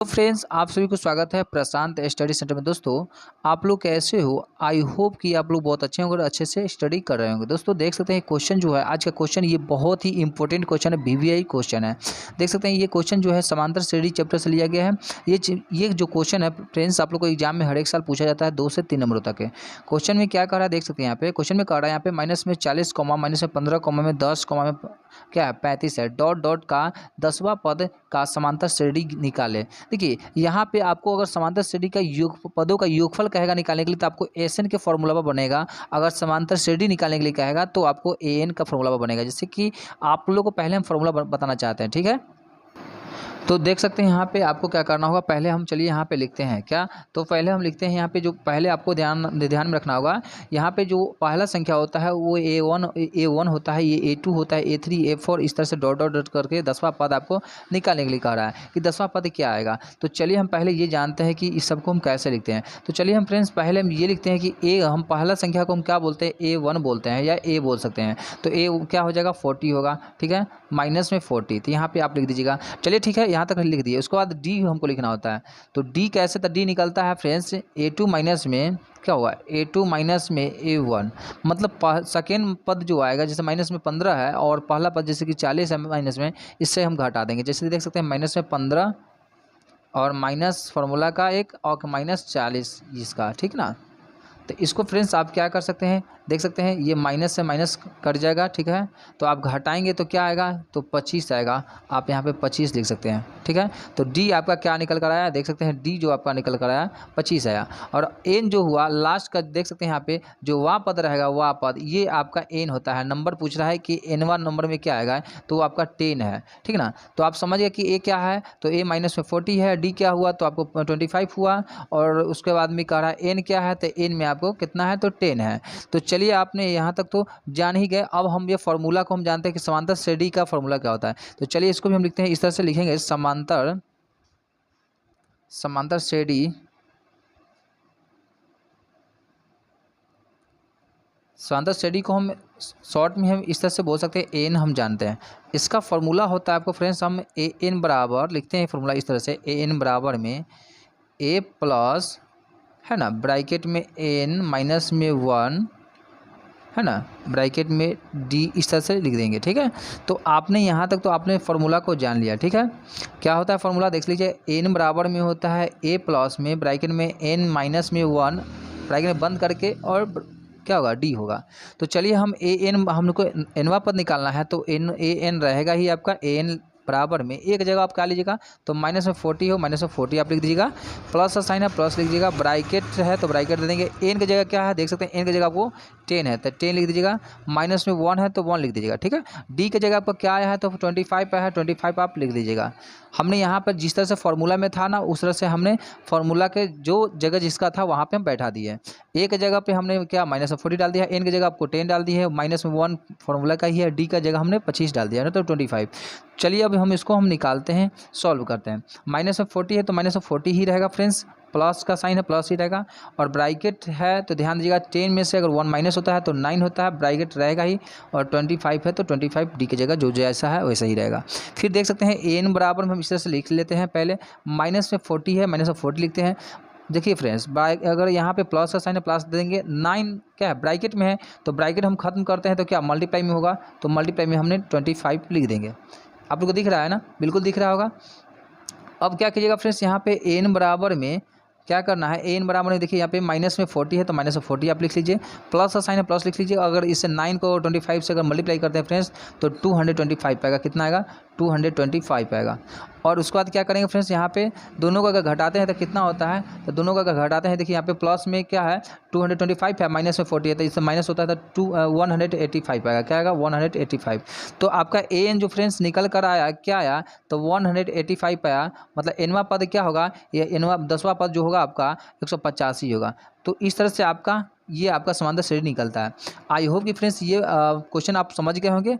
तो फ्रेंड्स, आप सभी को स्वागत है प्रशांत स्टडी सेंटर में। दोस्तों, आप लोग कैसे हो? आई होप कि आप लोग बहुत अच्छे होंगे और अच्छे से स्टडी कर रहे होंगे। दोस्तों, देख सकते हैं क्वेश्चन जो है आज का क्वेश्चन, ये बहुत ही इंपॉर्टेंट क्वेश्चन है, बीवीआई क्वेश्चन है। देख सकते हैं ये क्वेश्चन जो है समांतर श्रेणी चैप्टर से लिया गया है। ये जो क्वेश्चन है फ्रेंड्स, आप लोग को एग्जाम में हर एक साल पूछा जाता है 2 से 3 नंबरों तक है। क्वेश्चन में क्या कर रहा है देख सकते हैं यहाँ पे। क्वेश्चन में कह रहा है यहाँ पे माइनस में 40 कॉमा, माइनस में 15 कॉमा में 10 कॉमा में क्या है 35 है, डॉट डॉट का 10वां पद का समांतर श्रेणी निकाले। देखिए यहाँ पे आपको अगर समांतर श्रेणी का योग पदों का योगफल कहेगा निकालने के लिए, तो आपको एस एन के फॉर्मूला पर बनेगा। अगर समांतर श्रेणी निकालने के लिए कहेगा तो आपको ए एन का फॉर्मूला पर बनेगा। जैसे कि आप लोगों को पहले हम फॉर्मूला बताना चाहते हैं, ठीक है। तो देख सकते हैं यहाँ पे आपको क्या करना होगा। पहले हम चलिए यहाँ पे लिखते हैं क्या। तो पहले हम लिखते हैं यहाँ पे, जो पहले आपको ध्यान में रखना होगा। यहाँ पे जो पहला संख्या होता है वो ए वन होता है, ये A2 होता है, A3 A4 इस तरह से डॉट डॉट डॉट करके 10वां पद आपको निकालने के लिए कह रहा है कि 10वां पद क्या आएगा। तो चलिए हम पहले ये जानते हैं कि इस सबको हम कैसे लिखते हैं। तो चलिए हम फ्रेंड्स पहले हम ये लिखते हैं कि हम पहला संख्या को हम क्या बोलते हैं, A1 बोलते हैं या ए बोल सकते हैं। तो ए क्या हो जाएगा 40 होगा, ठीक है, माइनस में 40। तो यहाँ पे आप लिख दीजिएगा। चलिए ठीक है, यहाँ तक लिख दिए। उसके बाद डी हमको लिखना होता है। तो डी कैसे, तो डी निकलता है फ्रेंड्स A2 माइनस में क्या हुआ, A2 माइनस में A1, मतलब सेकेंड पद जो आएगा, जैसे माइनस में 15 है और पहला पद जैसे कि 40 है माइनस में, इससे हम घटा देंगे। जैसे देख सकते हैं माइनस में 15 और माइनस फार्मूला का एक और माइनस 40 इसका, ठीक ना। तो इसको फ्रेंड्स आप क्या कर सकते हैं, देख सकते हैं ये माइनस से माइनस कट जाएगा, ठीक है। तो आप घटाएंगे तो क्या आएगा, तो 25 आएगा। आप यहाँ पे 25 लिख सकते हैं, ठीक है। तो डी आपका क्या निकल कर आया, देख सकते हैं डी जो आपका निकल कर आया 25 आया। और एन जो हुआ लास्ट का, देख सकते हैं यहाँ पे जो वाह पद रहेगा, वाह पद ये आपका एन होता है। नंबर पूछ रहा है कि एनवा नंबर में क्या आएगा, तो वो आपका 10 है, ठीक ना। तो आप समझ गए कि ए क्या है, तो ए माइनस में 40 है, डी क्या हुआ तो आपको 25 हुआ। और उसके बाद में कह रहा है एन क्या है, तो एन में आपको कितना है, तो 10 है। तो चलिए आपने यहाँ तक तो जान ही गए। अब हम ये फार्मूला को हम जानते हैं कि समांतर श्रेणी का फार्मूला क्या होता है। तो चलिए इसको भी हम लिखते हैं, इस तरह से लिखेंगे, समांतर श्रेणी, समांतर श्रेणी को हम शॉर्ट में हम इस तरह से बोल सकते हैं, एन हम जानते हैं। इसका फार्मूला होता है आपको फ्रेंड्स, हम ए एन बराबर लिखते हैं फार्मूला इस तरह से, ए एन बराबर में ए प्लस है ना, ब्रैकेट में एन माइनस में 1 है ना, ब्रैकेट में डी, इस तरह से लिख देंगे, ठीक है। तो आपने यहाँ तक तो आपने फार्मूला को जान लिया, ठीक है। क्या होता है फार्मूला देख लीजिए, एन बराबर में होता है ए प्लस में ब्रैकेट में एन माइनस में 1, ब्रैकेट में बंद करके, और क्या होगा डी होगा। तो चलिए हम ए एन, हमको एनवा पद निकालना है, तो एन ए एन रहेगा ही आपका ए एन बराबर में, एक जगह आप क्या लीजिएगा, तो माइनस में 40 हो, माइनस में 40 आप लिख दीजिएगा, प्लस का साइन है प्लस लिख दीजिएगा, ब्रैकेट है तो ब्रैकेट दे देंगे। एन की जगह क्या है देख सकते हैं, एन की जगह आपको 10 है तो 10 लिख दीजिएगा, माइनस में 1 है तो 1 लिख दीजिएगा, ठीक है। डी की जगह आपका क्या आया है, तो 25 आया है, 25 आप लिख दीजिएगा। हमने यहाँ पर जिस तरह से फार्मूला में था ना, उस तरह से हमने फार्मूला के जो जगह जिसका था वहाँ पे हम बैठा दिए। ए की जगह पे हमने क्या माइनस में 40 डाल दिया, एन की जगह आपको 10 डाल दी है, माइनस में 1 फार्मूला का ही है, डी का जगह हमने 25 डाल दिया है, तो 25। चलिए अब हम इसको हम निकालते हैं, सॉल्व करते हैं। माइनस में 40 है तो माइनस में 40 ही रहेगा फ्रेंड्स, प्लस का साइन है प्लस ही रहेगा, और ब्रैकेट है तो ध्यान दीजिएगा 10 में से अगर 1 माइनस होता है तो 9 होता है, ब्रैकेट रहेगा ही, और 25 है तो 25 डी की जगह जो जैसा है वैसा ही रहेगा। फिर देख सकते हैं एन बराबर में हम इस तरह से लिख लेते हैं, पहले माइनस में 40 है, माइनस में 40 लिखते हैं। देखिए फ्रेंड्स, अगर यहाँ पे प्लस का साइन है प्लस दे देंगे, 9 क्या है ब्रैकेट में है, तो ब्रैकेट हम खत्म करते हैं तो क्या मल्टीप्लाई में होगा, तो मल्टीप्लाई में हमने 25 लिख देंगे। आप लोग को दिख रहा है ना, बिल्कुल दिख रहा होगा। अब क्या कीजिएगा फ्रेंड्स, यहाँ पे एन बराबर में क्या करना है, एन बराबर में देखिए यहाँ पे माइनस में 40 है तो माइनस में 40 आप लिख लीजिए, प्लस का साइन है प्लस लिख लीजिए। अगर इससे 9 को 25 से अगर मल्टीप्लाई करते हैं फ्रेंड्स, तो 225 आएगा। कितना आएगा, 225 आएगा। और उसके बाद क्या करेंगे फ्रेंड्स, यहाँ पे दोनों को अगर घटाते हैं तो कितना होता है, तो दोनों को अगर घटाते हैं, देखिए यहाँ पे प्लस में क्या है 225 है, माइनस में 40 है, तो इससे माइनस होता है तो 185 आएगा। क्या आएगा 185। तो आपका ए एन जो फ्रेंड्स निकल कर आया क्या आया, तो 185 आया। मतलब एनवा पद क्या होगा, ये एनवा 10वां पद जो होगा आपका 185 होगा। तो इस तरह से आपका ये आपका समांतर श्रेणी निकलता है। आई होप कि फ्रेंड्स ये क्वेश्चन आप समझ गए होंगे।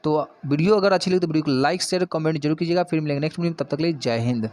तो वीडियो अगर अच्छी लगी तो वीडियो को लाइक शेयर कमेंट जरूर कीजिएगा। फिर मिलेंगे नेक्स्ट वीडियो में, तब तक के लिए जय हिंद।